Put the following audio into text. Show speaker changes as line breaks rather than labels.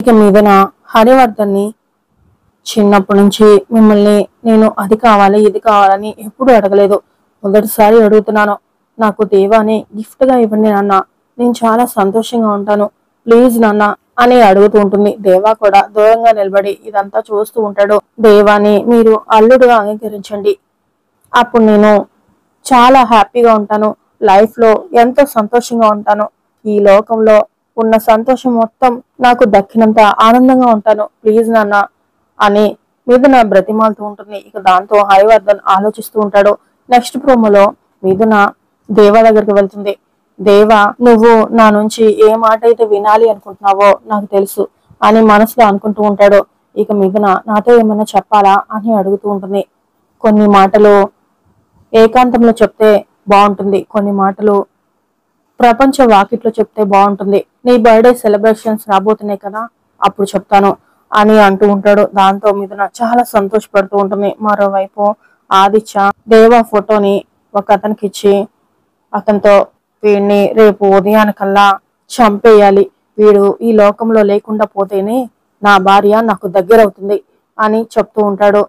ఇక మీదన హరివర్ధన్ని చిన్నప్పటి నుంచి మిమ్మల్ని నేను అది కావాలి ఇది కావాలని ఎప్పుడు అడగలేదు. మొదటిసారి అడుగుతున్నాను. నాకు దేవాని గిఫ్ట్ గా ఇవ్వండి నాన్న, నేను చాలా సంతోషంగా ఉంటాను, ప్లీజ్ నాన్న అని అడుగుతూ ఉంటుంది. దేవా కూడా దూరంగా నిలబడి ఇదంతా చూస్తూ ఉంటాడు. దేవాని మీరు అల్లుడుగా అంగీకరించండి, అప్పుడు నేను చాలా హ్యాపీగా ఉంటాను, లైఫ్ లో ఎంతో సంతోషంగా ఉంటాను, ఈ లోకంలో ఉన్న సంతోషం మొత్తం నాకు దక్కినంత ఆనందంగా ఉంటాను, ప్లీజ్ నాన్న అని మిథున బ్రతిమాలుతూ ఉంటుంది. ఇక దాంతో హరివర్ధన్ ఆలోచిస్తూ ఉంటాడు. నెక్స్ట్ ప్రోమోలో మిథున దేవా దగ్గరికి వెళ్తుంది. దేవా, నువ్వు నా నుంచి ఏ మాట అయితే వినాలి అనుకుంటున్నావో నాకు తెలుసు అని మనసులో అనుకుంటూ ఉంటాడు. ఇక మిథున నాతో ఏమైనా చెప్పాలా అని అడుగుతూ ఉంటుంది. కొన్ని మాటలు ఏకాంతంలో చెప్తే బాగుంటుంది, కొన్ని మాటలు ప్రపంచ వాకిట్లో చెప్తే బాగుంటుంది, నీ బర్త్డే సెలబ్రేషన్స్ రాబోతున్నాయి కదా అప్పుడు చెప్తాను అని అంటూ ఉంటాడు. దాంతో మిథున చాలా సంతోషపడుతూ ఉంటుంది. మరోవైపు ఆదిత్య దేవా ఫోటోని ఒక అతనికి ఇచ్చి అతనితో వీడిని రేపు ఉదయానికల్లా చంపేయాలి, వీడు ఈ లోకంలో లేకుండా పోతేనే నా భార్య నాకు దగ్గర అవుతుంది అని చెప్తూ ఉంటాడు.